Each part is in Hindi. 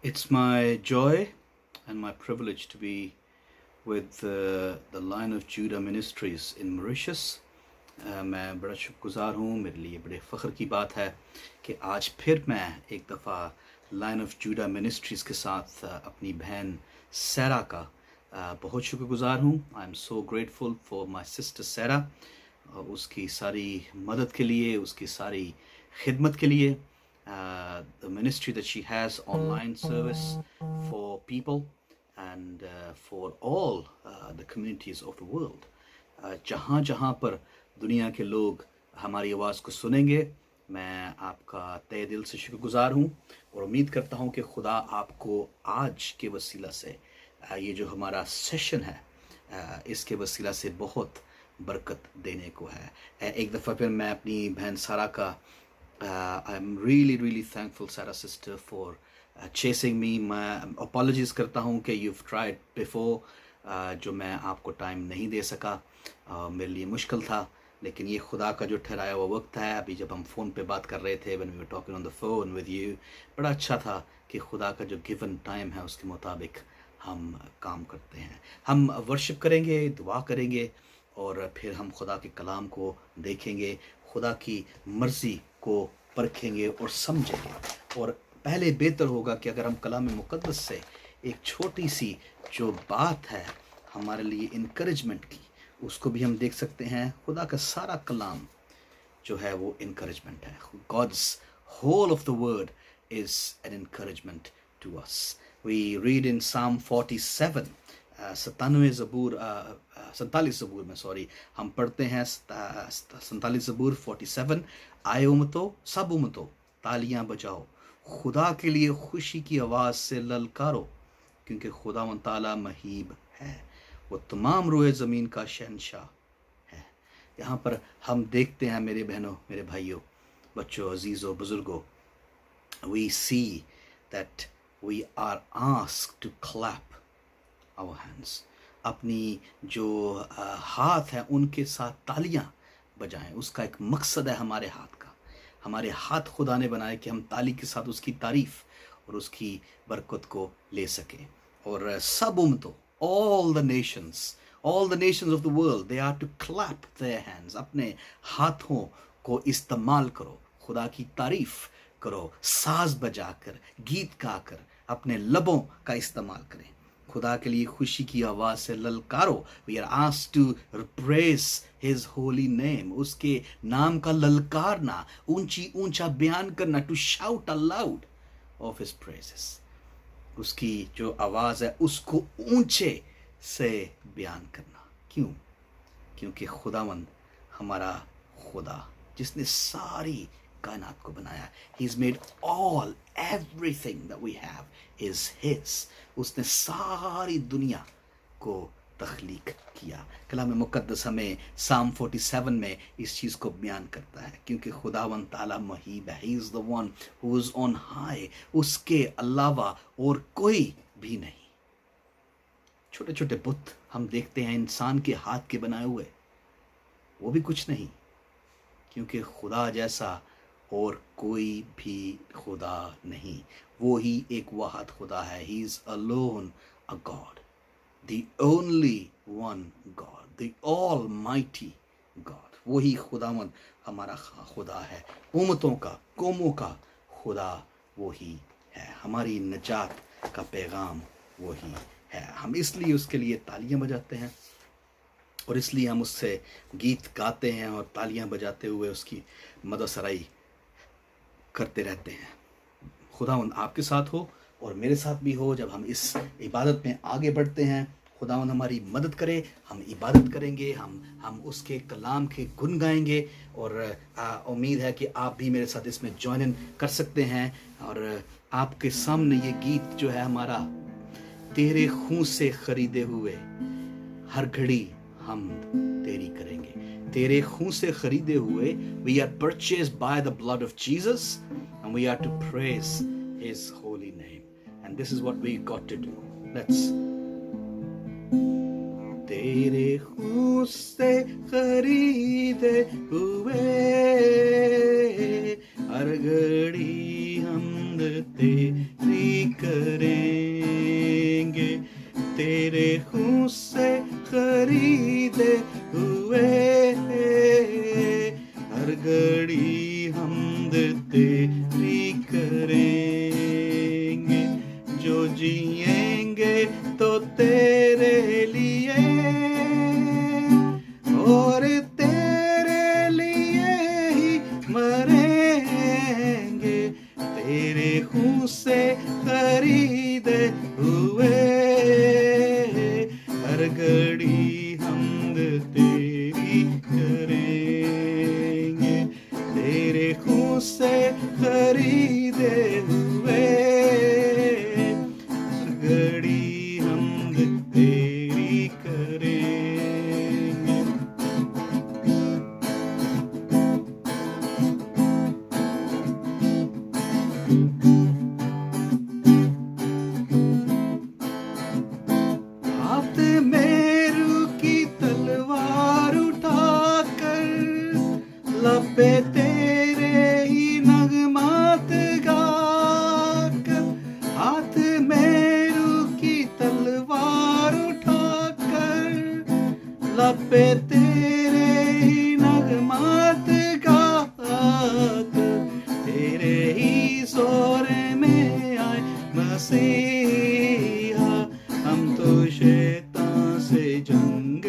It's my joy and my privilege to be with the Lion of Judah Ministries in Mauritius. मैं बड़ा शुक्रगुजार हूँ। मेरे लिए बड़े फ़ख्र की बात है कि आज फिर मैं एक दफ़ा लायन ऑफ जूडा मिनिस्ट्रीज़ के साथ अपनी बहन सैरा का बहुत शुक्रगुजार हूँ। I am so grateful for my sister Saira, उसकी सारी मदद के लिए, उसकी सारी खिदमत के लिए। The ministry that she has, online service for people and for all the communities of the world. जहाँ जहाँ पर दुनिया के लोग हमारी आवाज़ को सुनेंगे, मैं आपका तहे दिल से शुक्रगुजार हूँ और उम्मीद करता हूँ कि खुदा आपको आज के वसीला से ये जो हमारा सेशन है इसके वसीला से बहुत बरकत देने को है। एक दफ़ा फिर मैं अपनी बहन सारा का I'm really thankful Sarah sister for chasing me. मैं apologies करता हूँ कि you've tried before, जो मैं आपको टाइम नहीं दे सका, मेरे लिए मुश्किल था, लेकिन ये खुदा का जो ठहराया हुआ वक्त है। अभी जब हम फ़ोन पे बात कर रहे थे, when we were talking on the phone with you, बड़ा अच्छा था कि खुदा का जो गिवन टाइम है उसके मुताबिक हम काम करते हैं। हम वर्शिप करेंगे, दुआ करेंगे और फिर हम खुदा के कलाम को देखेंगे, खुदा की मर्ज़ी को परखेंगे और समझेंगे। और पहले बेहतर होगा कि अगर हम कलाम मुक़द्दस से एक छोटी सी जो बात है हमारे लिए इनकरेजमेंट की, उसको भी हम देख सकते हैं। खुदा का सारा कलाम जो है वो इनकरेजमेंट है। God's whole of the word is an encouragement to us. We read in Psalm 47, 47 ज़बूर में हम पढ़ते हैं 47 ज़बूर 47। आए उम्मतो, सब उम्मतो तालियां बजाओ, खुदा के लिए खुशी की आवाज़ से ललकारो, क्योंकि खुदावंद ताला महीब है, वो तमाम रोए ज़मीन का शहंशाह है। यहाँ पर हम देखते हैं मेरे बहनों, मेरे भाइयों, बच्चों, अजीज़ों, बुज़ुर्गों, we see that we are asked to clap our hands. अपनी जो हाथ है उनके साथ तालियां बजाएं। उसका एक मकसद है हमारे हाथ का। हमारे हाथ खुदा ने बनाए कि हम ताली के साथ उसकी तारीफ और उसकी बरकत को ले सकें। और सब उम्मतों, all the nations of the world, they are to clap their hands. अपने हाथों को इस्तेमाल करो, खुदा की तारीफ करो, साज बजाकर, गीत गाकर अपने लबों का इस्तेमाल करें। खुदा के लिए खुशी की आवाज़ से ललकारो। We are asked to praise His holy name. उसके नाम का ललकारना, ऊंचा बयान करना, to shout aloud of His praises. उसकी जो आवाज़ है उसको ऊंचे से बयान करना। क्यों? क्योंकि खुदावंद हमारा खुदा जिसने सारी कायनात को बनाया, He's made everything that we have is His. उसने सारी दुनिया को तख्लीक किया। कलाम मुक़द्दस हमें Psalm 47 में इस चीज़ को बयान करता है, क्योंकि खुदावंद ताला महीब है। He is the one who is on high. उसके अलावा और कोई भी नहीं। छोटे छोटे बुत हम देखते हैं इंसान के हाथ के बनाए हुए, वो भी कुछ नहीं, क्योंकि खुदा जैसा और कोई भी खुदा नहीं। वो ही एक वाहिद खुदा है। He is alone a God, the only one God, the almighty God. वो ही खुदावंद हमारा खुदा है, उम्मतों का, कौमों का खुदा वो ही है। हमारी नजात का पैगाम वो ही है। हम इसलिए उसके लिए तालियां बजाते हैं और इसलिए हम उससे गीत गाते हैं और तालियां बजाते हुए उसकी मदद सराई करते रहते हैं। खुदावंद आपके साथ हो और मेरे साथ भी हो। जब हम इस इबादत में आगे बढ़ते हैं, खुदावंद हमारी मदद करे, हम इबादत करेंगे, हम उसके कलाम के गुन गाएंगे और उम्मीद है कि आप भी मेरे साथ इसमें ज्वाइन इन कर सकते हैं। और आपके सामने ये गीत जो है हमारा, तेरे खून से खरीदे हुए हर घड़ी हम तेरी करेंगे। तेरे खून से खरीदे हुए, we are purchased by the blood of Jesus and we are to praise His holy name. And this is what we got to do. Let's. तेरे खून से खरीदे हुए हर घड़ी हम तेरी तेरी करेंगे, तेरे खून से खरीदे हुए, हर घड़ी हमद तेरी करेंगे, जो जिएंगे तो तेरे लिए और तेरे लिए ही मरेंगे, तेरे खून से खरीदे हुए, हर घड़ी हमद तेरी करेंगे, तेरे खून से खरीदे हुए, हर घड़ी हमद तेरी करेंगे। हाथ मेरू की तलवार उठाकर लबे तेरे ही नगमात गाकर, हाथ मेरू की तलवार उठाकर लबे तेरे ही नगमात गाकर, तेरे ही जोर में आए मसीहा, हम तो शैतान से जंग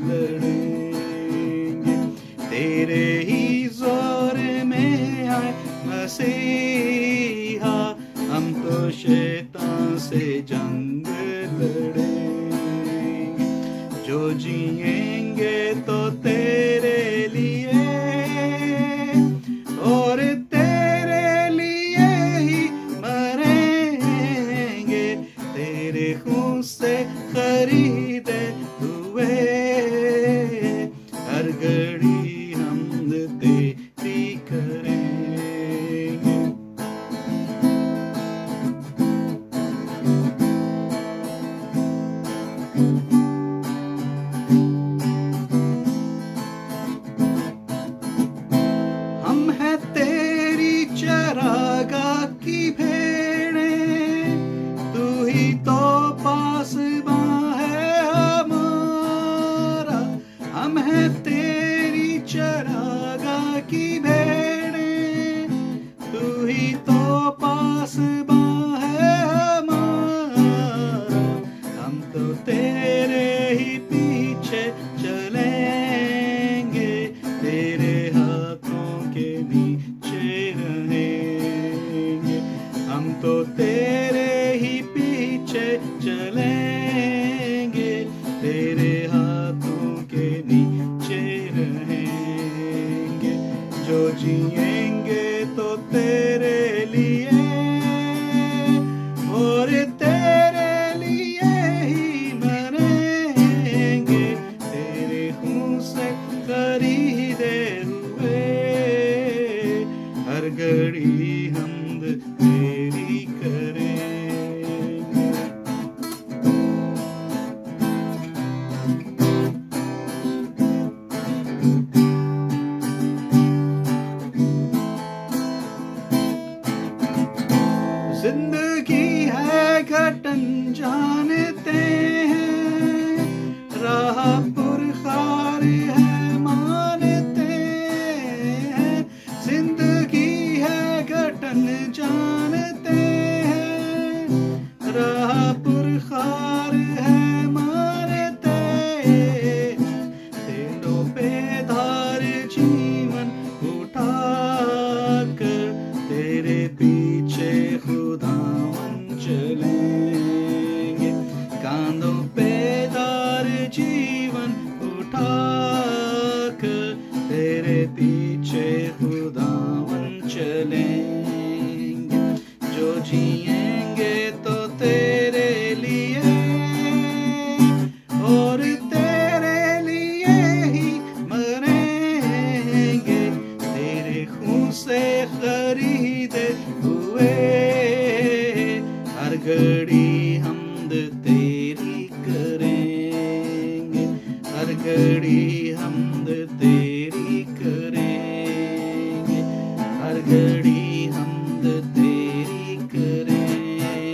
लड़ेंगे, तेरे ही जोर में आए मसीहा, हम तो शैतान से जंग लड़ेंगे, जो जिएंगे तो तेरे लिए और तेरे लिए ही मरेंगे, तेरे खून से खरीदे हुए, हर घड़ी हमद तेरी करेंगे। हम हैं तेरी चरागाह की भेड़ें, तू ही तो पासबां है हमारा, हम हैं तेरी चरागाह की भेड़ें, तू ही तो पासबां है हमारा, हम तो तेरे ही पीछे चलेंगे, तेरे हाथों के नीचे रहेंगे, हम तो तेरे ही पीछे चलेंगे, तेरे हाथों के नीचे रहेंगे, जो जिएंगे तो तेरे लिए और तेरे लिए ही मरेंगे, तेरे खून से खरीदे हुए, हर घड़ी हमद तेरी करेंगे। जिंदगी है घटन जानते हैं, राह पुरखार है मानते हैं, जिंदगी है घटन जानते हैं, राह पुरखार है मानते हैं, तेरों पे धार जीवन उठाकर तेरे पीछे खुदावन चलेंगे, कांधों पे दार जीवन उठाकर तेरे पीछे खुदावन चलेंगे, जो जिएंगे तो तेरे लिए और तेरे लिए ही मरेंगे, तेरे खून से खरीदे हुए, हर घड़ी हमद तेरी करेंगे, हर घड़ी हमद तेरी करेंगे, हर घड़ी हमद तेरी करेंगे।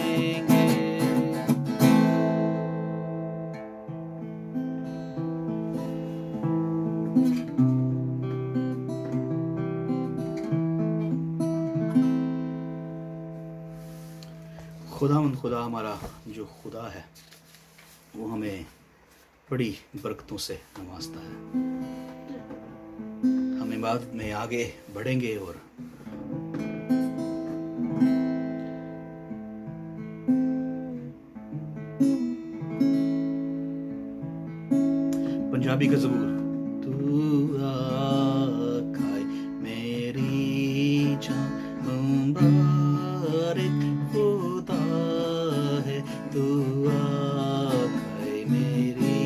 खुदा हमारा जो खुदा है वो हमें बड़ी बरकतों से नवाजता है। हम इबादत में आगे बढ़ेंगे और पंजाबी का ज़बूर। तू आकाए मेरी जान मुबारक खुदा है, तू आकाए मेरी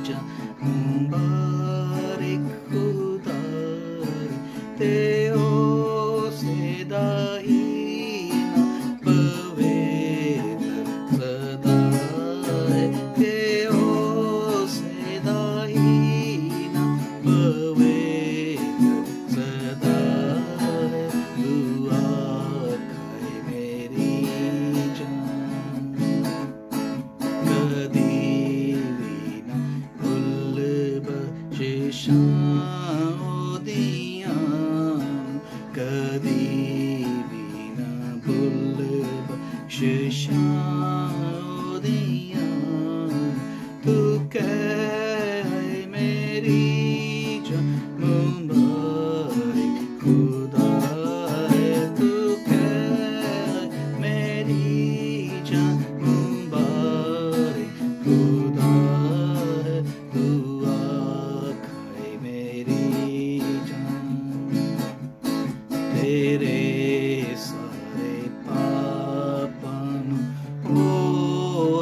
जान मुबारक खुदा है, तेओ से दाहिना पवित्र सदा है, तेओ से दाहिना पवित्र सदा है, तू आकाए मेरी जान कदी भी ना भुल बख्शिशां ओदियां, कदी भी ना भुल बख्शिशां ओदियां, तू कह मेरी जान मुबारक खुदा है, तू कह मेरी जान मुबारक खुदा है, तू आकाए मेरी जान तेरे सारे पापां नूं ओ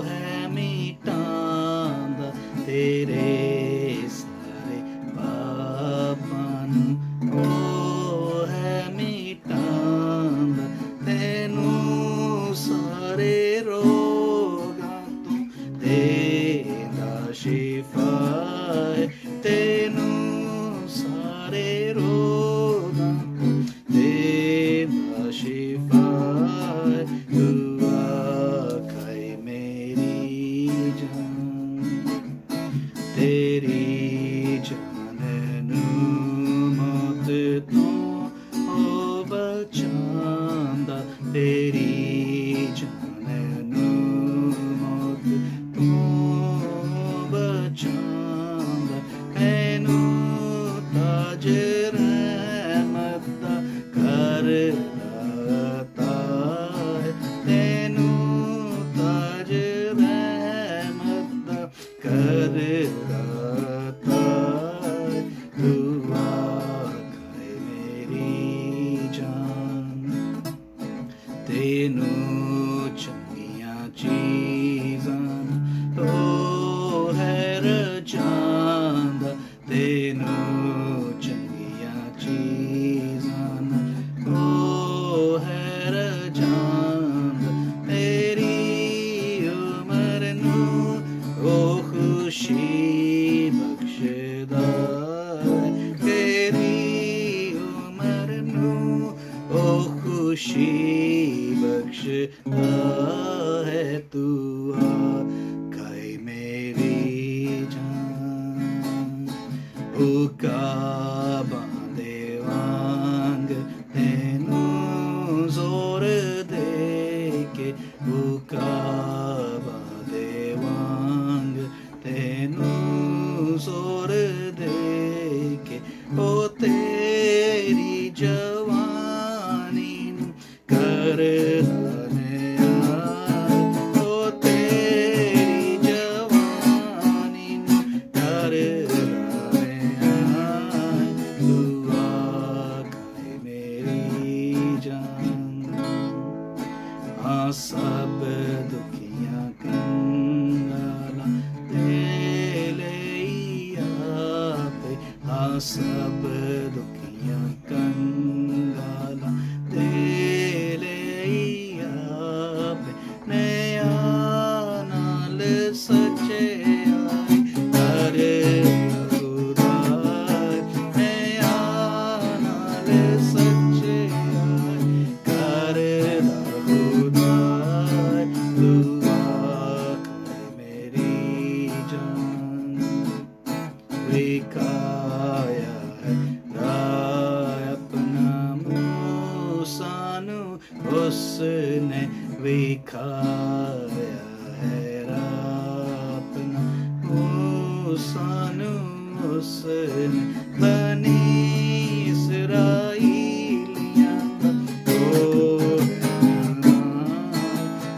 है मिटांदा, तेरे सारे पापां नूं ओ है मिटांदा, तैनूं सारे रोगां तों देंदा शिफा है, तैनूं सारे रोगां तों देंदा शिफा है, तू आकाए मेरी जान तेरी जान नूं मौत तों ओ बचांदा, तेरी जान नूं मौत तों बचांदा, मैनूं ताज रहमत दा घर दाता है, तैनूं ताज रहमत दा घर दाता है, तू आकाए मेरी जान तैनूं चंगियां चीज़ां ओ है रजांदा, तैनूं चंगियां चीज़ां ओ है रजांदा, तेरी उमर नूं ओ खुशी बख्शदा है, तेरी उमर नूं ओ खुशी बख्शदा है, तू आकाए मेरी जान ओ काबां दे वांग तैनूं जोर दे के, ओ काबां दे वांग तैनूं जोर दे के, ओ तेरी जवानी नूं कर ओ तेरी जवानी नूं कर तू आकाए मेरी जान हाँ सब दुखियां कंगाला दे लैया पे, हाँ सब दुखियां कंगाला दे लैया पे, नया नाल सच्चे आई कर खुदा, नया नाल सच्चे आई कर खुदा, तू आकाए मेरी जान विकाया है दिखाया है अपना हुस्न उसने बनी इसराइलियां का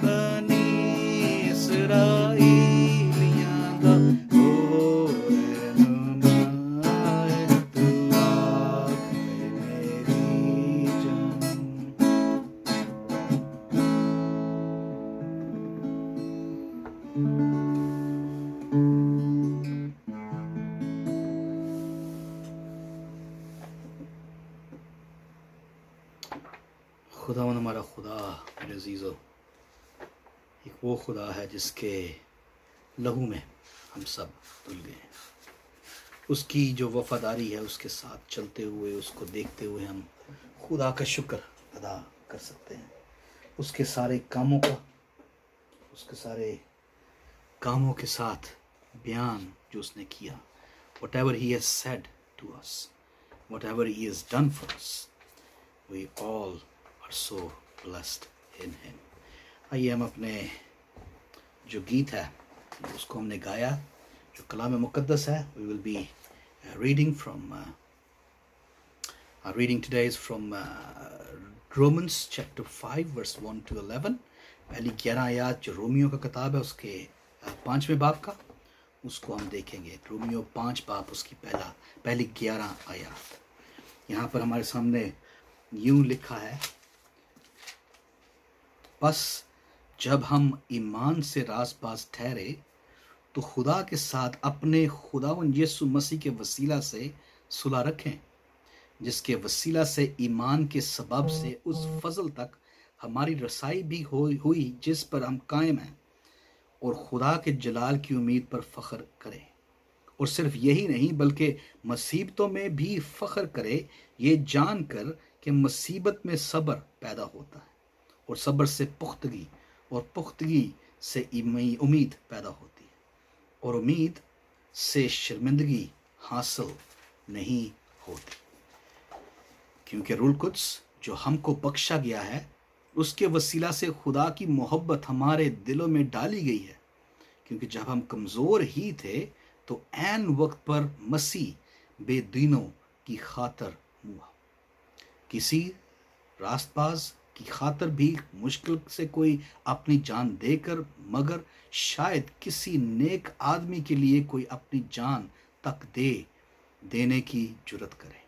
बनी इसराइलियां का खुदावन हमारा खुदा मेरे अजीज़ो एक वो खुदा है जिसके लहू में हम सब धुल गए हैं। उसकी जो वफादारी है उसके साथ चलते हुए उसको देखते हुए हम खुदा का शुक्र अदा कर सकते हैं। उसके सारे कामों के साथ बयान जो उसने किया, whatever he has said to us, whatever he has done for us, we all are so blessed in him। आइए हम अपने जो गीत है उसको हमने गाया, जो कलाम मुक़द्दस है, we will be reading from our reading today is from Romans chapter 5 verse 1 to 11। पहली 11 आयत जो रोमियो का किताब है उसके 5वें बाब का, उसको हम देखेंगे। रोमियो 5 बाब उसकी पहली 11 आयत। यहाँ पर हमारे सामने यूं लिखा है, बस जब हम ईमान से रासबाज ठहरे तो खुदा के साथ अपने खुदावन यीशु मसीह के वसीला से सुलह रखें, जिसके वसीला से ईमान के सबब से उस फजल तक हमारी रसाई भी हुई जिस पर हम कायम हैं, और खुदा के जलाल की उम्मीद पर फ़ख्र करें। और सिर्फ यही नहीं बल्कि मुसीबतों में भी फ़ख्र करे, ये जानकर कि मुसीबत में सब्र पैदा होता है, और सब्र से पुख्तगी, और पुख्तगी से उम्मीद पैदा होती है, और उम्मीद से शर्मिंदगी हासिल नहीं होती। क्योंकि रूल कुद्स जो हमको बख्शा गया है उसके वसीला से खुदा की मोहब्बत हमारे दिलों में डाली गई है। क्योंकि जब हम कमज़ोर ही थे तो ऐन वक्त पर मसीह बेदीनों की खातर हुआ। किसी रास्तबाज की खातर भी मुश्किल से कोई अपनी जान देकर, मगर शायद किसी नेक आदमी के लिए कोई अपनी जान तक देने की जुर्रत करे।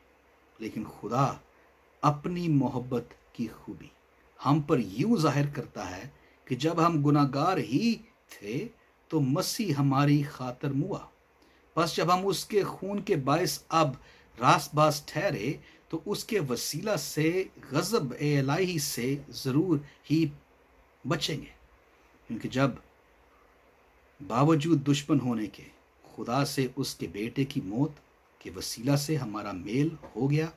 लेकिन खुदा अपनी मोहब्बत की खूबी हम पर यूं जाहिर करता है कि जब हम गुनाहगार ही थे तो मसीह हमारी खातर मुआ। बस जब हम उसके खून के बायस अब रासबाज ठहरे तो उसके वसीला से गज़ब इलाही से ज़रूर ही बचेंगे। क्योंकि जब बावजूद दुश्मन होने के खुदा से उसके बेटे की मौत के वसीला से हमारा मेल हो गया,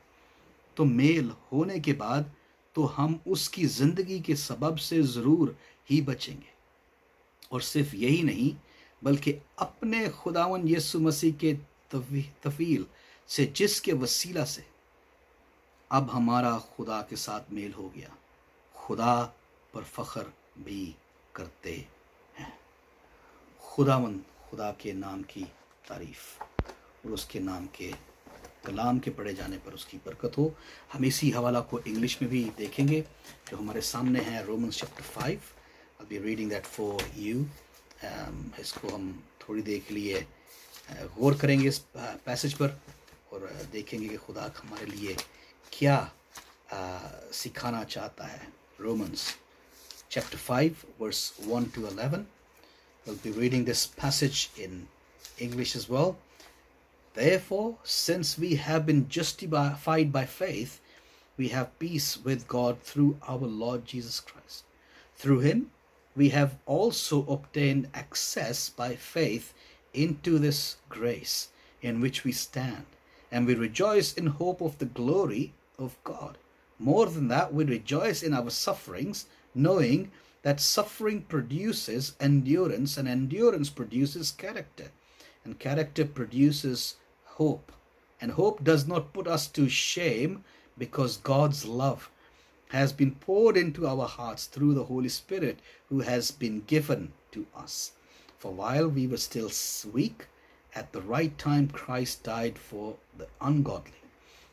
तो मेल होने के बाद तो हम उसकी ज़िंदगी के सबब से ज़रूर ही बचेंगे। और सिर्फ यही नहीं बल्कि अपने खुदावन यीशु मसीह के तफील से जिसके वसीला से अब हमारा खुदा के साथ मेल हो गया, खुदा पर फ़ख्र भी करते हैं। खुदा के नाम की तारीफ़ और उसके नाम के कलाम के पढ़े जाने पर उसकी बरकत हो। हम इसी हवाला को इंग्लिश में भी देखेंगे जो हमारे सामने है, Romans chapter 5। I'll be reading that for you। इसको हम थोड़ी देर के लिए गौर करेंगे इस पैसेज पर और देखेंगे कि खुदा हमारे लिए क्या सिखाना चाहता है। Romans chapter 5 verse 1 to 11। We'll be reading this passage in English as well। Therefore, since we have been justified by faith, we have peace with God through our Lord Jesus Christ. Through him, we have also obtained access by faith into this grace in which we stand, and we rejoice in hope of the glory of God. More than that, we rejoice in our sufferings, knowing that suffering produces endurance, and endurance produces character, and character produces hope. And hope does not put us to shame, because God's love has been poured into our hearts through the Holy Spirit who has been given to us. For while we were still weak, at the right time Christ died for the ungodly.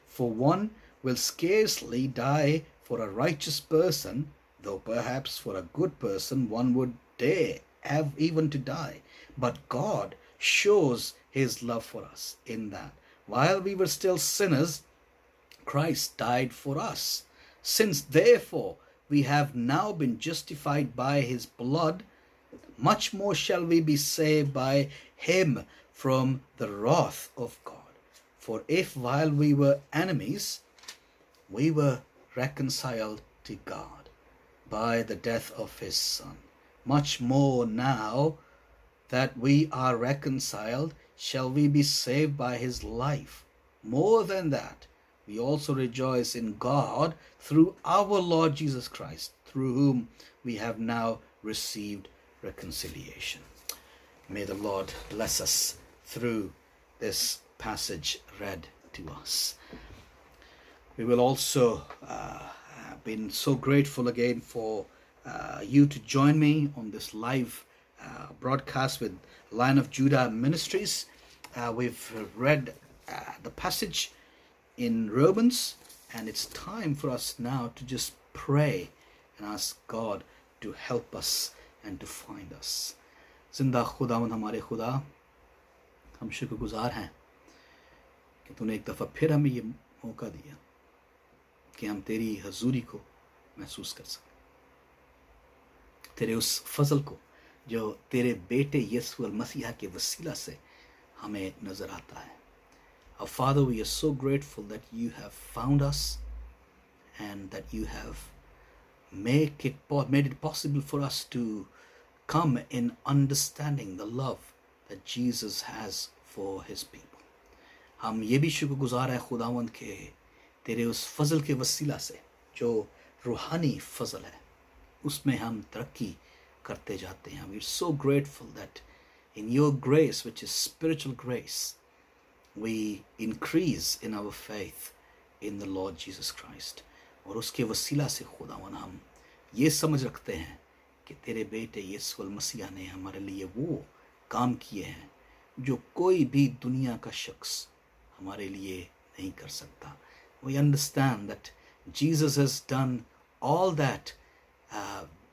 For one will scarcely die for a righteous person, though perhaps for a good person one would dare have even to die. But God shows his love for us in that while we were still sinners, Christ died for us. Since therefore we have now been justified by his blood, much more shall we be saved by him from the wrath of God. For if while we were enemies, we were reconciled to God by the death of his Son, much more now that we are reconciled, shall we be saved by his life. More than that, we also rejoice in God through our Lord Jesus Christ, through whom we have now received reconciliation. May the Lord bless us through this passage read to us. We will also been so grateful again for you to join me on this live broadcast with Lion of Judah Ministries. We've read the passage in Romans, and it's time for us now to just pray and ask God to help us and to find us. जिंदा खुदावंद हमारे खुदा, हम शुक्रगुजार हैं कि तूने एक दफ़ा फिर हमें ये मौका दिया कि हम तेरी हजूरी को महसूस कर सकें, तेरे उस फजल को जो तेरे बेटे यीशु मसीह के वसीला से हमें नज़र आता है. Our Father, we are so grateful that you have found us and that you have made it possible for us to come in understanding the love that Jesus has for his people. हम ये भी शुक्रगुजार है खुदावंद के तेरे उस फजल के वसीला से जो रूहानी फजल है, उसमें हम तरक्की करते जाते हैं. We are so grateful that in your grace, which is spiritual grace, we increase in our faith in the Lord Jesus Christ. और उसके वसीला से खुदावन हम ये समझ रखते हैं कि तेरे बेटे यीशु मसीह ने हमारे लिए वो काम किए हैं जो कोई भी दुनिया का शख्स हमारे लिए नहीं कर सकता. We understand that Jesus has done all that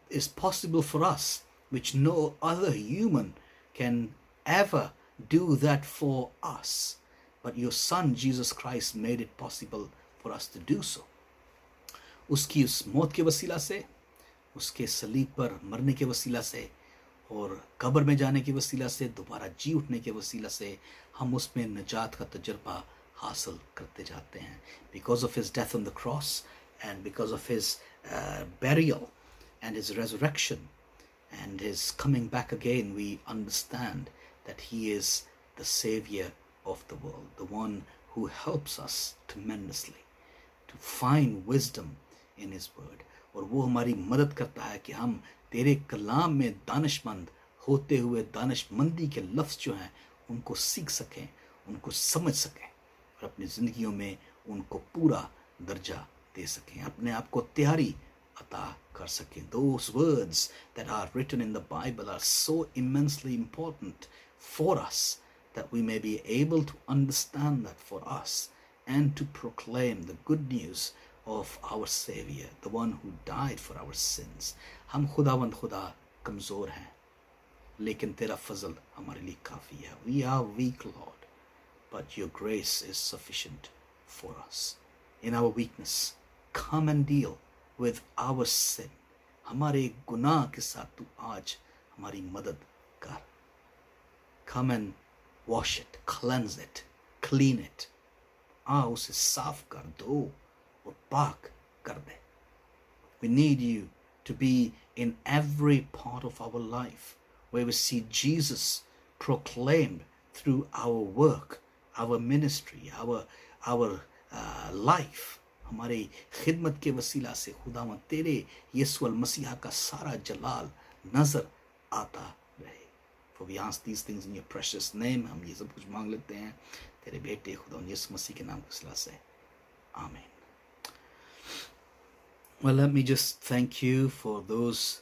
is possible for us, which no other human can ever do that for us. But your Son Jesus Christ made it possible for us to do so. उसकी उस मौत के वसीला से, उसके सलीब पर मरने के वसीला से और कब्र में जाने के वसीला से, दोबारा जी उठने के वसीला से हम उसमें निजात का तजुर्बा हासिल करते जाते हैं. Because of his death on the cross and because of his burial and his resurrection and his coming back again, we understand that he is the Savior of the world, the one who helps us tremendously to find wisdom in his word. और वो हमारी मदद करता है कि हम तेरे कलाम में दानिशमंद होते हुए दानिशमंदी के लफ्ज़ जो हैं उनको सीख सकें, उनको समझ सकें और अपनी ज़िंदगियों में उनको पूरा दर्जा दे सकें, अपने आप को तैयारी अता कर सकें. Those words that are written in the Bible are so immensely important for us that we may be able to understand that for us and to proclaim the good news of our Savior, the one who died for our sins. हम खुदावंद खुदा कमज़ोर हैं, लेकिन तेरा फजल हमारे लिए काफ़ी है. We are weak, Lord, but your grace is sufficient for us. In our weakness, come and deal with our sin. हमारे गुनाह के साथ तू आज हमारी मदद कर. Come and wash it, cleanse it, clean it. उसे साफ कर दो और पाक कर दे. We need you to be in every part of our life where we see Jesus proclaimed through our work, our ministry, our life. हमारी खिदमत के वसीला से खुदावंद तेरे यीशु मसीह का सारा जलाल नजर आता रहे. For we ask these things in your precious name. हम ये सब कुछ मांग लेते हैं तेरे बेटे खुदा यीशु मसीह के नाम के वसीला से. आमीन. Well, let me just thank you for those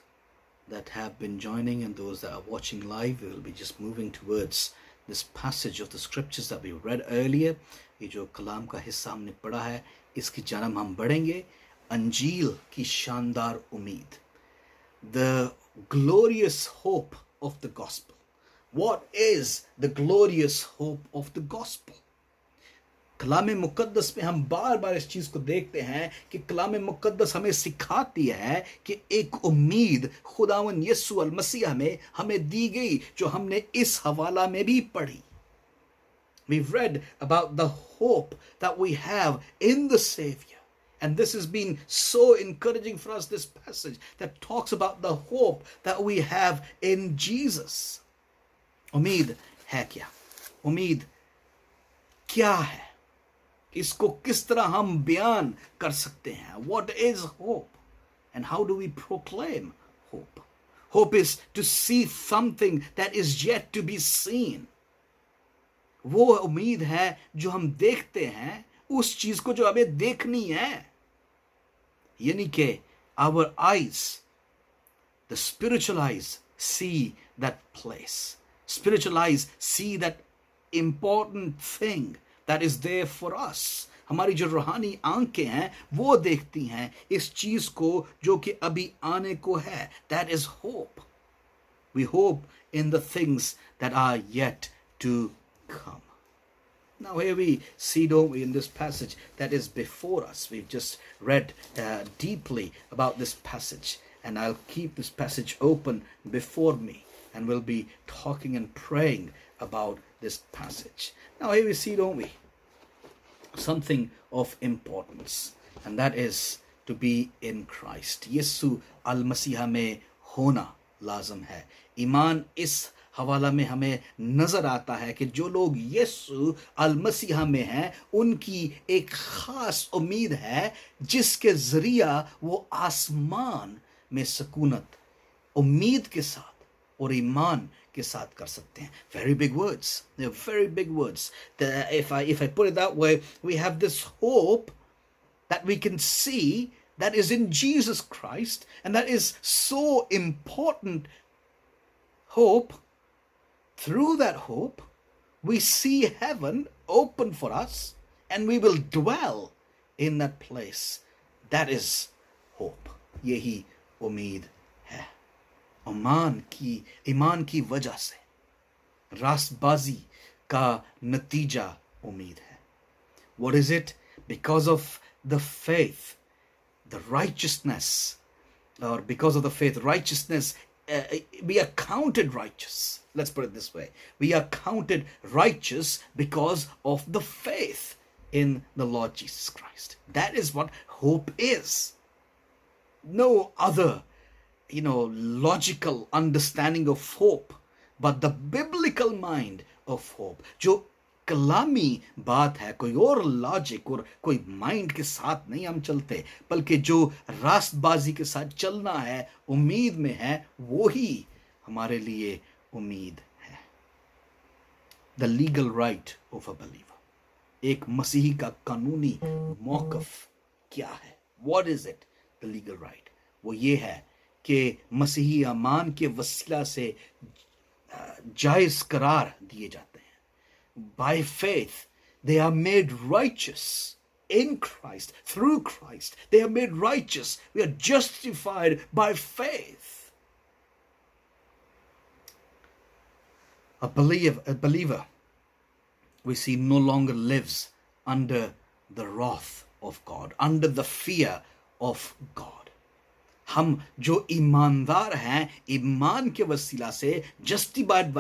that have been joining and those that are watching live. We will be just moving towards this passage of the scriptures that we read earlier. ये जो कलाम का हिस्सा हमने पढ़ा है, इसकी जानब हम बढ़ेंगे. अंजील की शानदार उम्मीद, the glorious hope of the gospel. What is the glorious hope of the gospel? कलाम मुकद्दस में हम बार बार इस चीज को देखते हैं कि कलाम मुकद्दस हमें सिखाती है कि एक उम्मीद खुदावन यीशु अल मसीह में हमें दी गई, जो हमने इस हवाला में भी पढ़ी. We've read about the hope that we have in the Savior. And this has been so encouraging for us, this passage that talks about the hope that we have in Jesus. उम्मीद है क्या? उम्मीद क्या है? इसको किस तरह हम बयान कर सकते हैं? What is hope? And how do we proclaim hope? Hope is to see something that is yet to be seen. वो उम्मीद है जो हम देखते हैं, उस चीज को जो हमें देखनी है. यानी कि our eyes, the spiritual eyes, see that place. Spiritual eyes see that important thing that is there for us. हमारी जो रूहानी आंखें हैं वो देखती हैं इस चीज को जो कि अभी आने को है. That is hope. We hope in the things that are yet to come. Now here we see, don't we, in this passage that is before us. We've just read deeply about this passage, and I'll keep this passage open before me, and we'll be talking and praying about this passage. Now here we see, don't we, something of importance, and that is to be in Christ. यीशु अल मसीहा में होना लाजम है. ईमान इस हवाला में हमें नजर आता है कि जो लोग यीशु अल मसीहा में हैं उनकी एक खास उम्मीद है जिसके जरिया वो आसमान में सकूनत उम्मीद के साथ और ईमान के साथ कर सकते हैं. Very big words. They're very big words. If I put it that way, we have this hope that we can see that is in Jesus Christ, and that is so important hope. Through that hope, we see heaven open for us, and we will dwell in that place. That is hope. यही उम्मीद है. ईमान की वजह से रास्तबाजी का नतीजा उम्मीद है. What is it? Because of the faith, the righteousness, or because of the faith, righteousness, we are counted righteous. Let's put it this way. We are counted righteous because of the faith in the Lord Jesus Christ. That is what hope is. No other, logical understanding of hope, but the biblical mind of hope. जो कलामी बात है, कोई और लॉजिक और कोई माइंड के साथ नहीं हम चलते, बल्कि जो रास्तबाजी के साथ चलना है, उम्मीद में है, वो ही हमारे लिए उम्मीद है. The legal right of a believer. एक मसीही का कानूनी मौकफ क्या है? What is it? The legal right. वो ये है कि मसीही अमान के वसीला से जायज करार दिए जाते हैं. By faith, they are made righteous in Christ. Through Christ, they are made righteous. We are justified by faith. A believer, we see, no longer lives under the wrath of God, under the fear of God. हम जो ईमानदार हैं, ईमान के वसीला से justified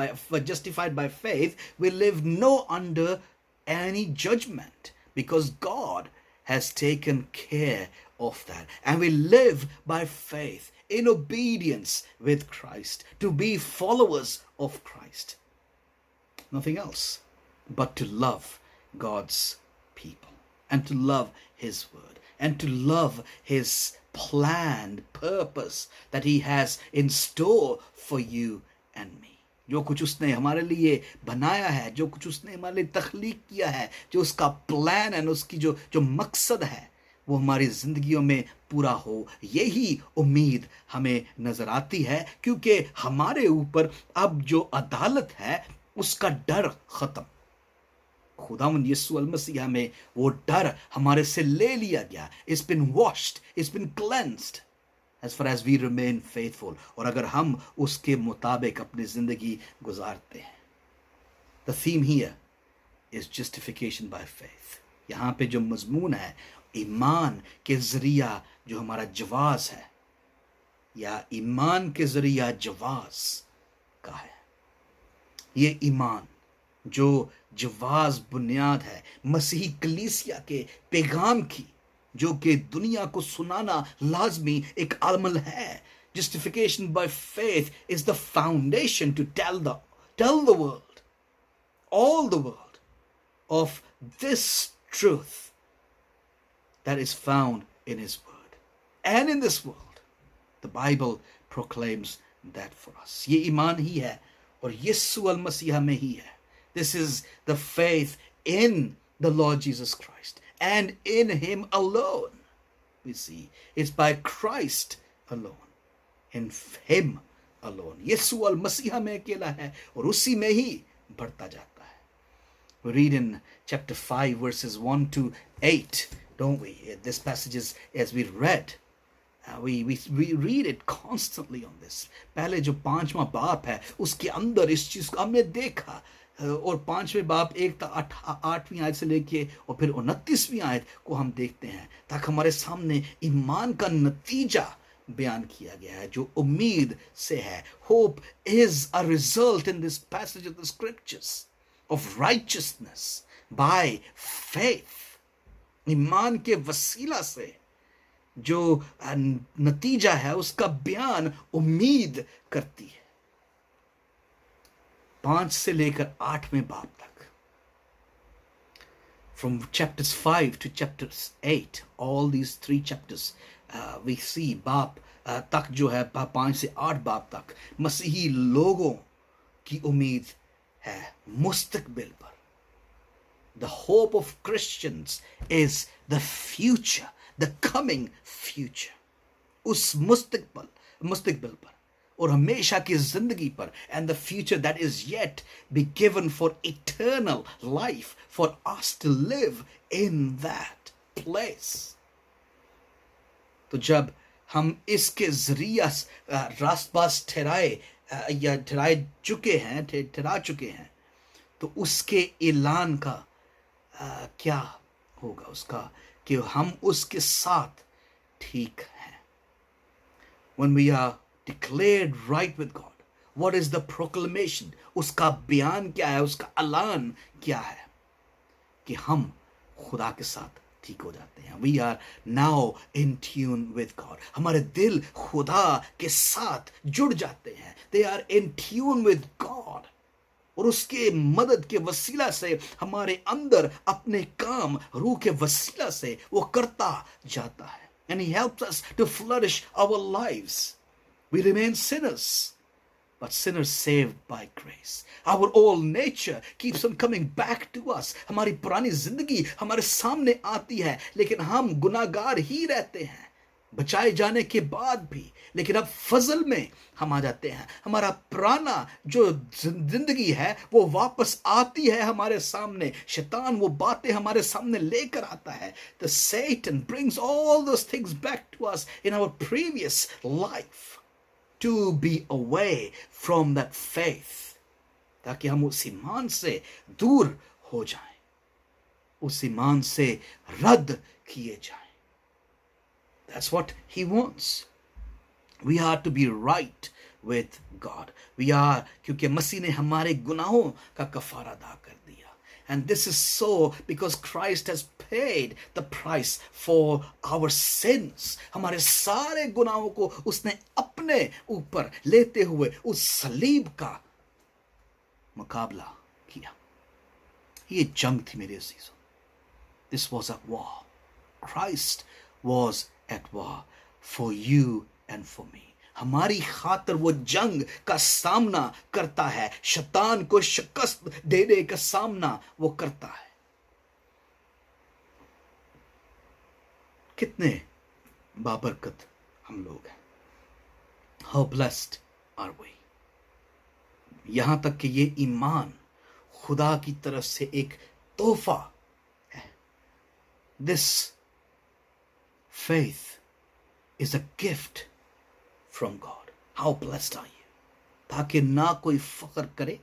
by faith, we live no under any judgment because God has taken care of that, and we live by faith in obedience with Christ, to be followers of Christ. Nothing else but to love God's people and to love His word and to love His planned purpose that He has in store for you and me. जो कुछ उसने हमारे लिए बनाया है, जो कुछ उसने हमारे लिए तख्लीक किया है, जो उसका प्लान है, उसकी जो मकसद है, वो हमारी जिंदगियों में पूरा हो, यही उम्मीद हमें नजर आती है, क्योंकि हमारे ऊपर अब जो अदालत है उसका डर खत्म। खुदावंद यीशु मसीह में वो डर हमारे से ले लिया गया। It's been washed, it's been cleansed as far as we remain faithful, और अगर हम उसके मुताबिक अपनी जिंदगी गुजारते हैं। The theme here is justification by faith। यहाँ पे जो मजमून है, ईमान के जरिया जो हमारा जवाज है, या ईमान के जरिया जवाज का है। ये ईमान जो जवाज बुनियाद है मसीही कलीसिया के पैगाम की, जो कि दुनिया को सुनाना लाजमी एक अमल है। Justification by faith is the foundation to tell the world, all the world, of this truth that is found in his word and in this world। The Bible proclaims that for us। ये ईमान ही है और यीशु अल मसीह में ही है। This is the faith in the Lord Jesus Christ and in him alone। We see it's by Christ alone, in him alone। यीशु अल मसीह में अकेला है और उसी में ही बढ़ता जाता है। We read in chapter 5 verses 1 to 8, don't we? This passage is, as we read, we read it constantly on this। पहले जो 5वां बाप है उसके अंदर इस चीज को हमने देखा, और 5वें बाप 8वीं आयत से लेके और फिर 29वीं आयत को हम देखते हैं, ताकि हमारे सामने ईमान का नतीजा बयान किया गया है जो उम्मीद से है। Hope is a result in this passage of the scriptures of righteousness by faith. ईमान के वसीला से जो नतीजा है उसका बयान उम्मीद करती है। 5 से लेकर 8वें बाप तक, from chapters 5 to chapters 8, all these 3 chapters, we see बाप तक जो है 5 से 8 बाप तक मसीही लोगों की उम्मीद है मुस्तकबिल पर। The hope of Christians is the future, the coming future। उस मुस्तकबिल पर और हमेशा की जिंदगी पर, and the future that is yet be given for eternal life for us to live in that place। तो जब हम इसके जरिया रास्तबाज ठहरा चुके हैं तो उसके ऐलान का क्या होगा उसका, कि हम उसके साथ ठीक हैं। When we are declared right with God, what is the proclamation? उसका बयान क्या है, उसका ऐलान क्या है, कि हम खुदा के साथ ठीक हो जाते हैं। We are now in tune with God। हमारे दिल खुदा के साथ जुड़ जाते हैं। They are in tune with God। और उसके मदद के वसीला से हमारे अंदर अपने काम रूह के वसीला से वो करता जाता है। And he helps us to flourish our lives। We remain sinners, but sinners saved by grace। Our old nature keeps on coming back to us। हमारी पुरानी जिंदगी हमारे सामने आती है, लेकिन हम गुनाहगार ही रहते हैं बचाए जाने के बाद भी। लेकिन अब फजल में हम आ जाते हैं। हमारा पुराना जो जिंदगी है वो वापस आती है हमारे सामने। शैतान वो बातें हमारे सामने लेकर आता है। The Satan brings all those things back to us in our previous life to be away from that faith, ताकि हम उस ईमान से दूर हो जाएं, उस ईमान से रद्द किए जाएं। That's what he wants। We are to be right with God। We are, क्योंकि मसीह ने हमारे गुनाहों का कफारा अदा कर दिया। And this is so because Christ has paid the price for our sins। हमारे सारे गुनाहों को उसने अपने ऊपर लेते हुए उस सलीब का मुकाबला किया। ये जंग थी मेरे अजीजों। This was a war। Christ was at war for you and for me। हमारी खातर वो जंग का सामना करता है। शैतान को शिकस्त देने का सामना वो करता है। कितने बाबरकत हम लोग हैं। How blessed are we. यहां तक कि ये ईमान खुदा की तरफ से एक तोहफा है। This faith is a gift from God. How blessed are you. ताकि ना कोई फख्र करे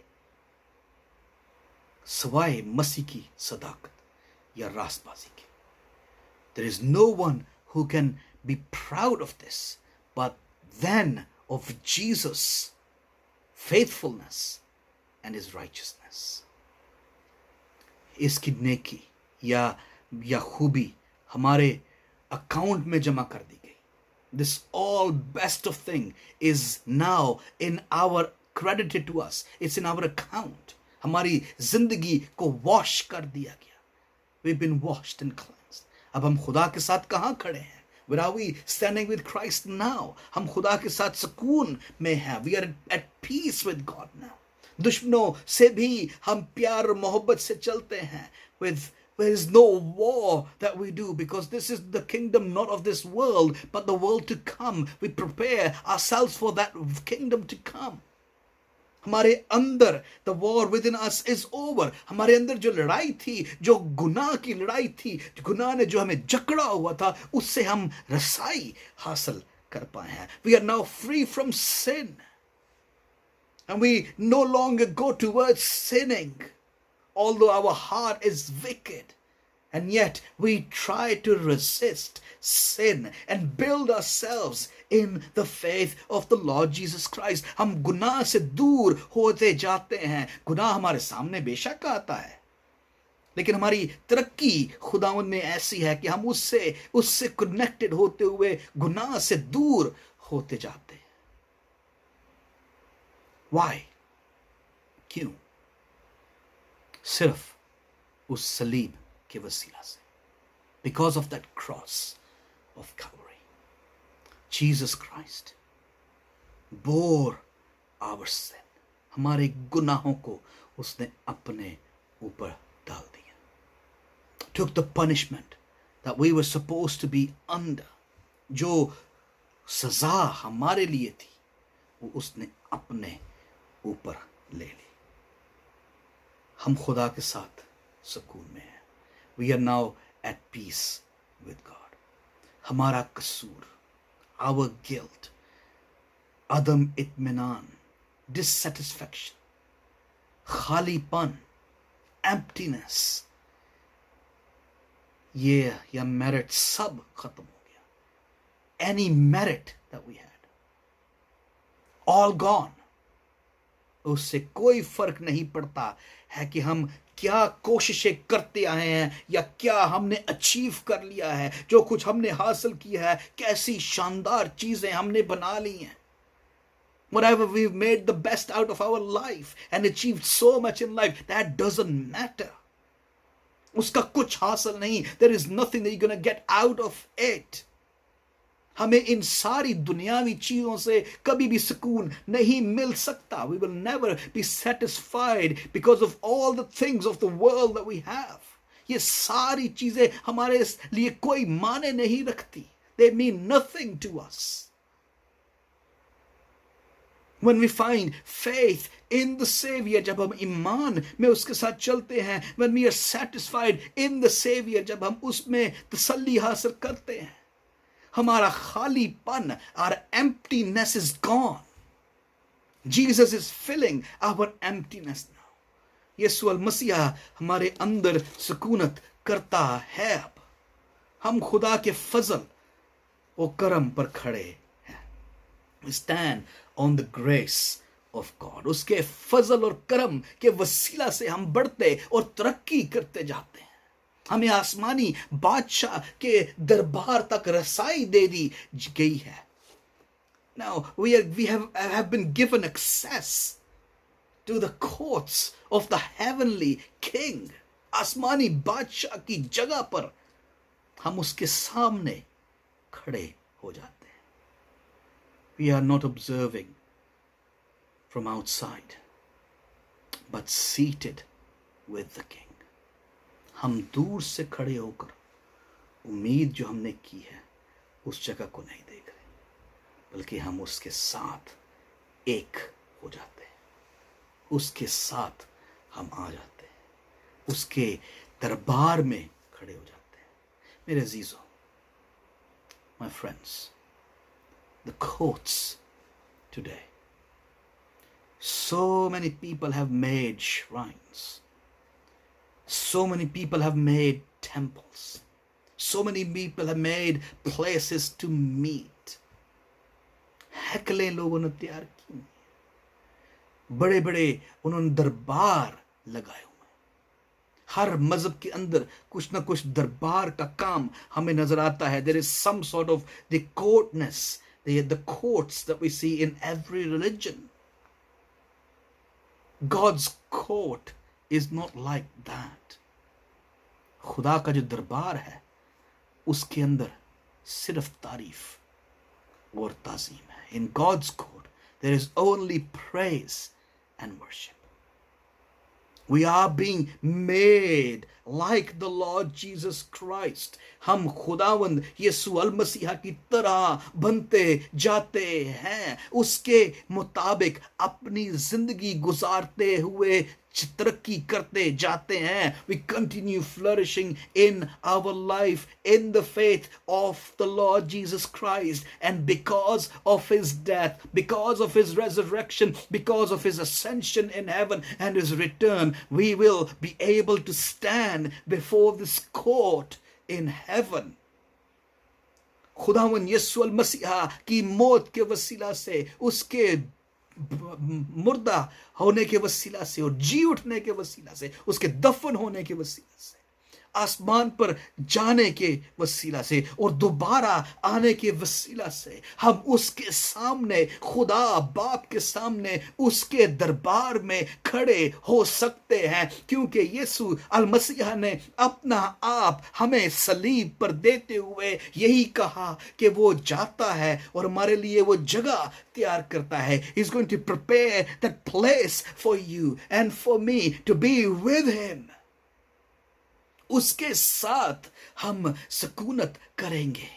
सवाए मसीह की सदाकत या रास्तबाजी के। There is no one who can be proud of this but then of Jesus' faithfulness and his righteousness. इसकी नेकी या खूबी हमारे अकाउंट में जमा कर दी गई। This all best of thing is now in our credited to us. It's in our account. हमारी जिंदगी को वॉश कर दिया गया। We've been washed and cleansed. अब हम खुदा के साथ कहाँ खड़े हैं? Where are we standing with Christ now? हम खुदा के साथ सुकून में हैं। We are at peace with God now. दुश्मनों से भी हम प्यार और मोहब्बत से चलते हैं। There is no war that we do because this is the kingdom not of this world but the world to come. We prepare ourselves for that kingdom to come. हमारे अंदर the war within us is over. हमारे अंदर जो लड़ाई थी, जो गुनाह की लड़ाई थी, गुनाह ने जो हमें जकड़ा हुआ था, उससे हम रसाई हासिल कर पाए हैं। We are now free from sin and we no longer go towards sinning although our heart is wicked. And yet we try to resist sin and build ourselves in the faith of the Lord Jesus Christ. हम गुनाह से दूर होते जाते हैं। गुनाह हमारे सामने बेशक आता है, लेकिन हमारी तरक्की खुदावंद में ऐसी है कि हम उससे कनेक्टेड होते हुए गुनाह से दूर होते जाते हैं। Why? क्यों? सिर्फ उस सलीब के वसीला से। Because of that cross of Calvary, Jesus Christ bore our sin. हमारे गुनाहों को उसने अपने ऊपर डाल दिया। Took the punishment that we were supposed to be under. जो सजा हमारे लिए थी वो उसने अपने ऊपर ले ली। हम खुदा के साथ सुकून में हैं। We are now at peace with God. हमारा कसूर, our guilt, अदम इत्मीनान, dissatisfaction, खालीपन, emptiness, ये या merit सब खत्म हो गया। Any merit that we had, all gone. उससे कोई फर्क नहीं पड़ता है कि हम क्या कोशिशें करते आए हैं या क्या हमने अचीव कर लिया है, जो कुछ हमने हासिल किया है, कैसी शानदार चीजें हमने बना ली हैं। Whatever we've made the best out of our life and achieved so much in life, that doesn't matter. उसका कुछ हासिल नहीं। There is nothing that you're going to get out of it. हमें इन सारी दुनियावी चीजों से कभी भी सुकून नहीं मिल सकता। We will never be satisfied because of all the things of the world that we have. ये सारी चीजें हमारे लिए कोई माने नहीं रखती। They mean nothing to us. When we find faith in the Savior, जब हम ईमान में उसके साथ चलते हैं, when we are satisfied in the Savior, जब हम उसमें तसल्ली हासिल करते हैं, हमारा खालीपन, our emptiness is gone. Jesus is filling our emptiness now. यीशु अल मसीहा हमारे अंदर सुकूनत करता है। अब हम खुदा के फजल और करम पर खड़े हैं। We stand on the grace of God. उसके फजल और करम के वसीला से हम बढ़ते और तरक्की करते जाते हैं। हमें आसमानी बादशाह के दरबार तक रसाई दे दी गई है। Now we have been given access to the courts of the heavenly king. आसमानी बादशाह की जगह पर हम उसके सामने खड़े हो जाते हैं। We are not observing from outside, but seated with the king. हम दूर से खड़े होकर उम्मीद जो हमने की है उस जगह को नहीं देख रहे, बल्कि हम उसके साथ एक हो जाते हैं, उसके साथ हम आ जाते हैं, उसके दरबार में खड़े हो जाते हैं। मेरे अजीजों, my friends, the courts today, so many people have made shrines, so many people have made temples, so many people have made places to meet. हैकलें लोगों ने तैयार की, बड़े बड़े उन्होंने दरबार लगाए हुए हैं। हर मजहब के अंदर कुछ ना कुछ दरबार का काम हमें नजर आता है। There is some sort of the courtness, the courts that we see in every religion. God's court is not like that. खुदा का जो दरबार है उसके अंदर सिर्फ तारीफ और ताज़ीम है। In God's court there is only praise and worship. We are being made like the Lord Jesus Christ. हम खुदावंद यीशु अल मसीहा की तरह बनते जाते हैं, उसके मुताबिक अपनी जिंदगी गुजारते हुए तरक्की करते जाते हैं। We continue flourishing in our life in the faith of the Lord Jesus Christ, and because of his death, because of his resurrection, because of his ascension in heaven and his return, we will be able to stand before this court in heaven. खुदावन यीशु अल मसीहा की मौत के वसीला से, उसके मुर्दा होने के वसीला से और जी उठने के वसीला से, उसके दफन होने के वसीला से, आसमान पर जाने के वसीला से और दोबारा आने के वसीला से हम उसके सामने, खुदा बाप के सामने, उसके दरबार में खड़े हो सकते हैं, क्योंकि यीशु अल मसीहा ने अपना आप हमें सलीब पर देते हुए यही कहा कि वो जाता है और हमारे लिए वो जगह तैयार करता है। He is going to prepare that place for you and for me to be with him. उसके साथ हम सकूनत करेंगे।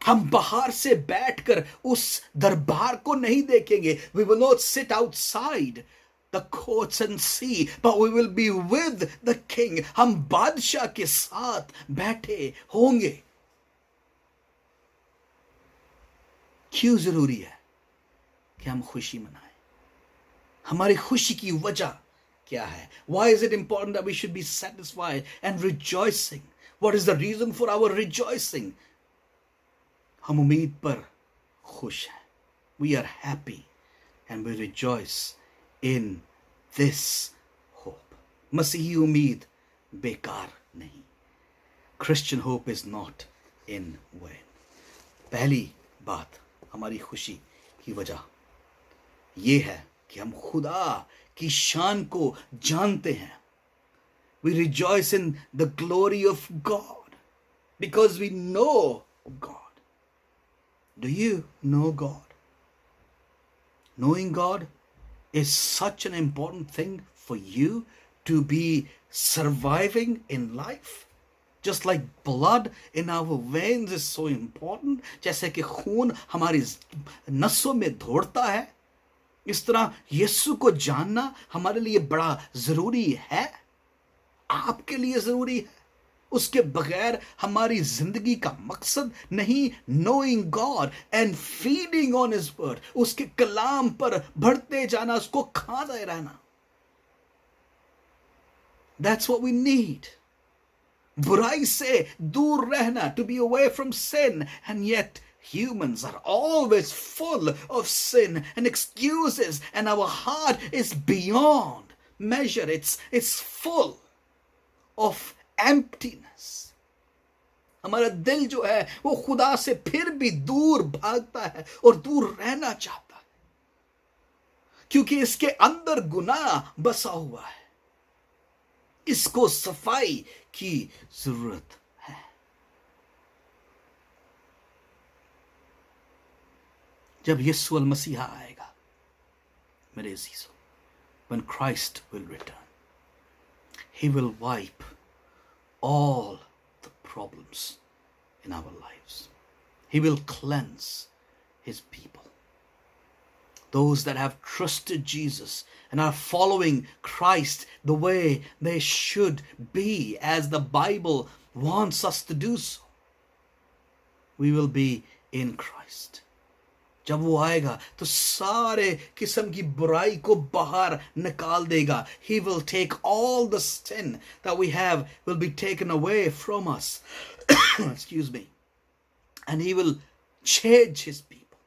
हम बाहर से बैठकर उस दरबार को नहीं देखेंगे। We will not sit outside the courts and see, but we will be with the king. हम बादशाह के साथ बैठे होंगे। क्यों जरूरी है कि हम खुशी मनाएं? हमारी खुशी की वजह क्या है? Why is it important that we should be satisfied and rejoicing? What is the reason for our rejoicing? हम उम्मीद पर खुश हैं। We are happy and we rejoice in this hope. मसीही उम्मीद बेकार नहीं। Christian hope is not in vain. पहली बात, हमारी खुशी की वजह ये है कि हम खुदा की शान को जानते हैं। We rejoice in the glory of God because we know God. Do you know God? Knowing God is such an important thing for you to be surviving in life. Just like blood in our veins is so important, जैसे कि खून हमारी नसों में दौड़ता है, इस तरह यीशु को जानना हमारे लिए बड़ा जरूरी है, आपके लिए जरूरी है। उसके बगैर हमारी जिंदगी का मकसद नहीं। Knowing God and feeding on His word, उसके कलाम पर बढ़ते जाना, उसको खाते रहना, that's what we need. बुराई से दूर रहना, to be away from sin, and yet humans are always full of sin and excuses, and our heart is beyond measure. It's full of emptiness. हमारा दिल जो है वो खुदा से फिर भी दूर भागता है और दूर रहना चाहता है, क्योंकि इसके अंदर गुनाह बसा हुआ है। इसको सफाई की जरूरत है। जब यीशु अल मसीहा आएगा मेरे अजीजों, when Christ will return, he will wipe all the problems in our lives. He will cleanse his people. Those that have trusted Jesus and are following Christ the way they should be, as the Bible wants us to do so, we will be in Christ. जब वो आएगा तो सारे किस्म की बुराई को बाहर निकाल देगा. He will take all the sin that we have will be taken away from us. Excuse me. And he will change his people.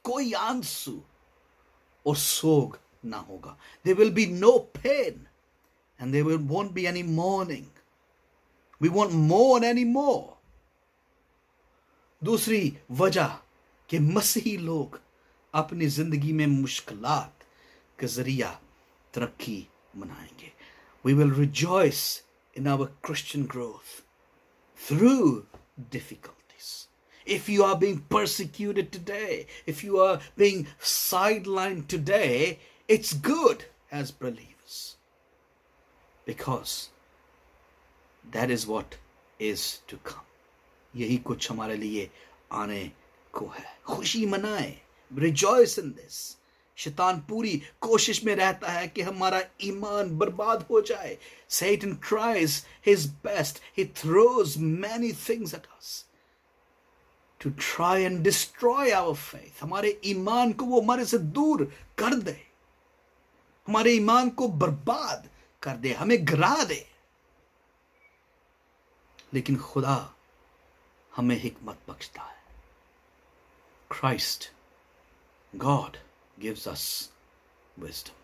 कोई आंसू और सोग ना होगा. There will be no pain and there won't be any mourning. We won't mourn anymore. दूसरी वजह कि मसीही लोग अपनी जिंदगी में मुश्किलात के जरिया तरक्की मनाएंगे. We will rejoice in our Christian growth through difficulties. If you are being persecuted today, if you are being sidelined today, it's good as believers, because that is what is to come. यही कुछ हमारे लिए आने को है. खुशी मनाए. Rejoice in this. शैतान पूरी कोशिश में रहता है कि हमारा ईमान बर्बाद हो जाए. Satan tries his best. He throws many things at us to try and destroy our faith. हमारे ईमान को वो हमारे से दूर कर दे, हमारे ईमान को बर्बाद कर दे, हमें गिरा दे. लेकिन खुदा हमें हिकमत बख्शता है. Christ, God, gives us wisdom.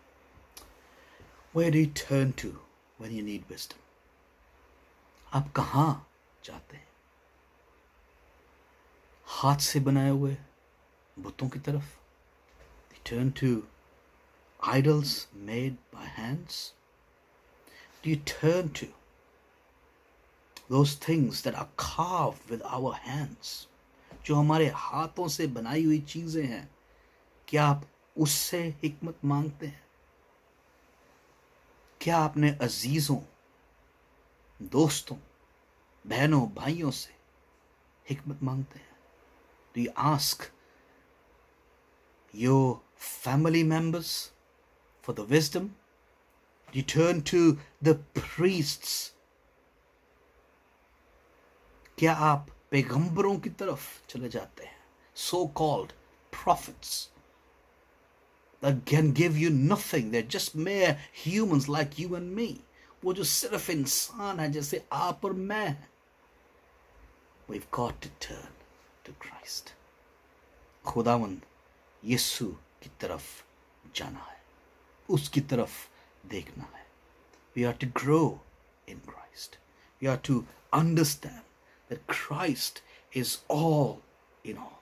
Where do you turn to when you need wisdom? आप कहाँ जाते हैं? हाथ से बनाए हुए बुतों की तरफ? You turn to idols made by hands? Do you turn to those things that are carved with our hands? जो हमारे हाथों से बनाई हुई चीजें हैं, क्या आप उससे हिकमत मांगते हैं? क्या आपने अजीजों, दोस्तों, बहनों, भाइयों से हिकमत मांगते हैं? Do you ask your family members for the wisdom? Do you turn to the priests? क्या आप पैगंबरों की तरफ चले जाते हैं? So called prophets that can give you nothing. They're just mere humans like you and me. वो जो सिर्फ इंसान है जैसे आप और मैं हैं. We've got to turn to Christ. खुदावंद यीशु की तरफ जाना है, उसकी तरफ देखना है. We are to grow in Christ. We are to understand that Christ is all in all.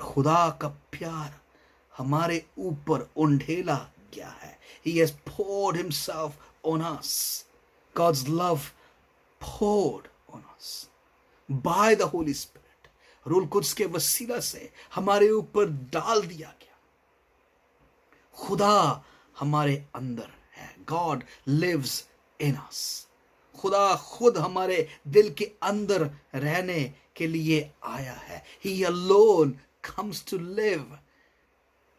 खुदा का प्यार हमारे ऊपर उंडेला गया है. He has poured himself on us. God's love poured on us by the Holy Spirit. Rule Quds के वसीला से हमारे ऊपर डाल दिया गया. खुदा हमारे अंदर है. God lives in us. खुदा खुद हमारे दिल के अंदर रहने के लिए आया है. He alone comes to live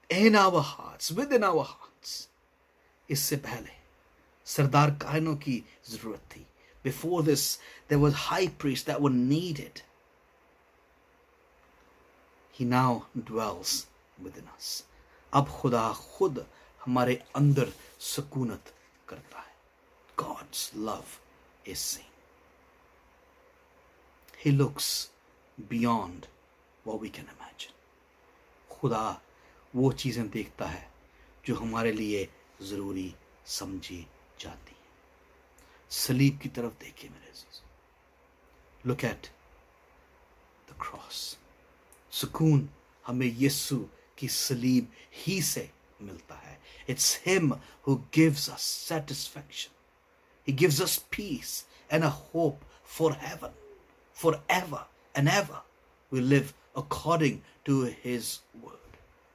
in our hearts, within our hearts. इससे पहले सरदार कायनों की जरूरत थी. Before this, there was high priests that were needed. He now dwells within us. अब खुदा खुद हमारे अंदर सुकूनत करता है. God's love is seen. He looks beyond what we can imagine. खुदा वो चीजें देखता है जो हमारे लिए जरूरी समझी जाती है. सलीब की तरफ देखिए मेरे अजीज. Look at the cross. सुकून हमें यीशु की सलीब ही से मिलता है. It's him who gives us satisfaction. He gives us peace and a hope for heaven. Forever and ever we live according to his word.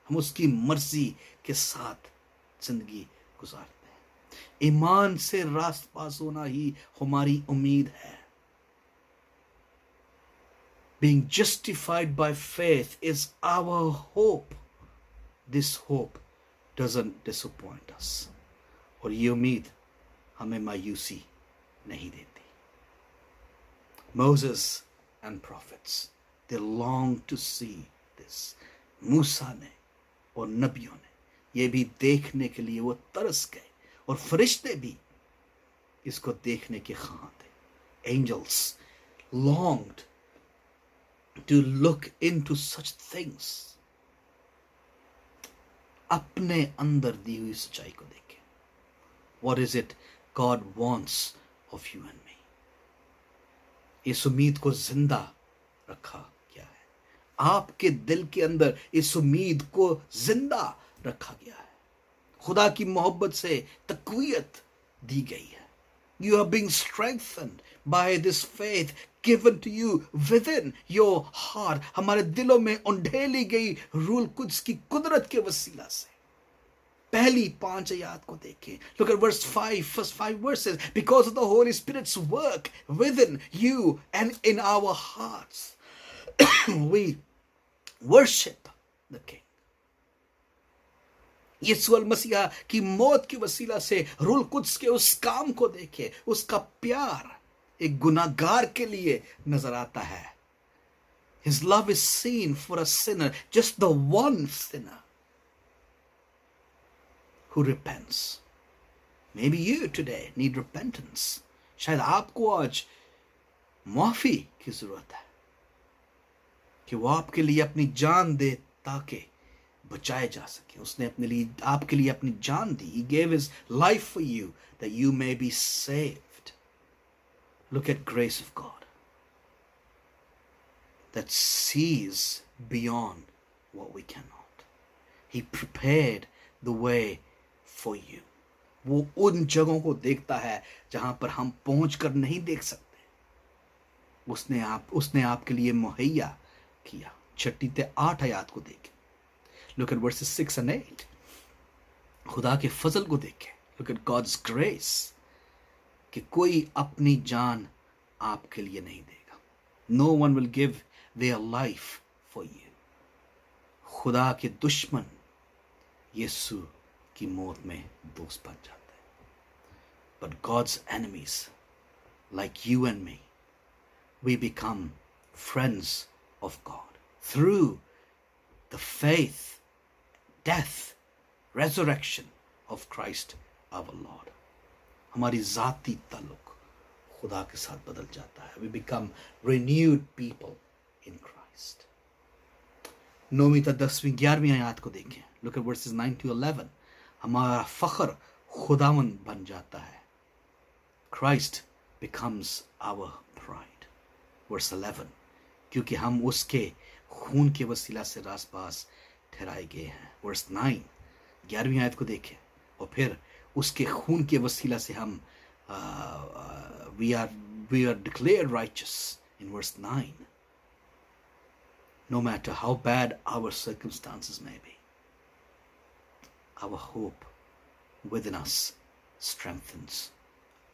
हम उसकी मर्जी के साथ जिंदगी गुजारते हैं. ईमान से रास्त पास होना ही हमारी उम्मीद है. being justified by faith is our hope. This hope doesn't disappoint us. और ये उम्मीद हमें मायूसी नहीं देती. Moses and prophets, they longed to see this. मूसा ने और नबियों ने ये भी देखने के लिए वो तरस गए, और फरिश्ते भी इसको देखने के ख्वाह थे. Angels longed to look into such things. अपने अंदर दी हुई सच्चाई को देखें. What is it God wants of you and me? इस उम्मीद को जिंदा रखा गया है. आपके दिल के अंदर इस उम्मीद को जिंदा रखा गया है. खुदा की मोहब्बत से तकवीयत दी गई है. You are being strengthened by this faith given to you within your heart. हमारे दिलों में उंडेली गई रूल कुद्स की कुदरत के वसीला से. पहली 5 आयत को देखें. Look at verse 5, first 5 verses. Because of the Holy Spirit's work within you and in our hearts, we worship the King. यीशु अल मसीहा की मौत की वसीला से रूल कुद्स के उस काम को देखे. उसका प्यार एक गुनाहगार के लिए नजर आता है. His love is seen for a sinner, just the one sinner who repents. Maybe you today need repentance. शायद आपको आज माफी की जरूरत है कि वो आपके लिए अपनी जान दे ताकि बचाए जा सके. उसने अपने लिए आपके लिए अपनी जान दी. He gave his life for you that you may be saved. Look at grace of God that sees beyond what we cannot. He prepared the way for you. वो उन जगहों को देखता है जहां पर हम पहुंचकर नहीं देख सकते. उसने आपके लिए मुहैया किया. 6 से 8 आयत को देखें. Look at verses 6 and 8. खुदा के फजल को देखें. Look at God's grace. कि कोई अपनी जान आपके लिए नहीं देगा. No one will give their life for you. खुदा के दुश्मन यीशु की मौत में दोस्त बन जाते हैं. But God's enemies, like you and me, we become friends of God through the faith, death, resurrection of Christ our Lord. हमारी जाती ताल्लुक खुदा के साथ बदल जाता है. We become renewed people in Christ. 9वीं तक 10वीं 11वीं आयत को देखें. Look at verses 9 to 11. हमारा फख्र खुदावंद बन जाता है. Christ becomes our pride. Verse 11. क्योंकि हम उसके खून के वसीला से रासबास ठहराए गए हैं. Verse 9. 11वीं आयत को देखें. और फिर उसके खून के वसीला से हम we are declared righteous in verse 9. No matter how bad our circumstances may be, our hope within us strengthens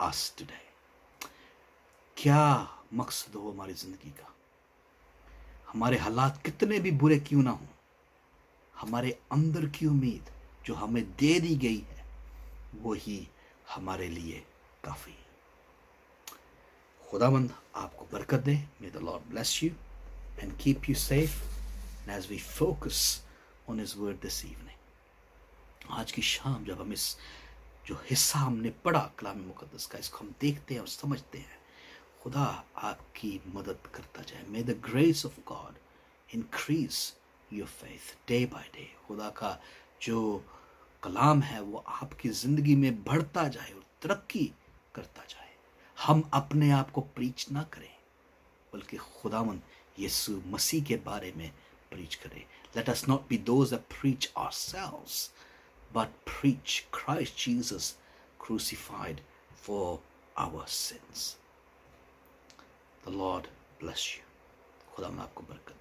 us today. क्या मकसद हो हमारी जिंदगी का? हमारे हालात कितने भी बुरे क्यों ना हो, हमारे अंदर की उम्मीद जो हमें दे दी गई है वो ही हमारे लिए काफी है. खुदावंद आपको बरकत दे. May the Lord bless you and keep you safe. And as we focus on His word this evening, आज की शाम जब हम इस जो हिस्सा हमने पढ़ा कलाम मुकद्दस का, इसको हम देखते हैं और समझते हैं, खुदा आपकी मदद करता जाए. May the grace of God increase your faith day by day. खुदा का जो कलाम है वो आपकी जिंदगी में बढ़ता जाए और तरक्की करता जाए. हम अपने आप को प्रीच ना करें बल्कि खुदावन यीशु मसीह के बारे में प्रीच करें. Let us not be those that preach ourselves, but preach Christ Jesus crucified for our sins. The Lord bless you. खुदा आपको बरकत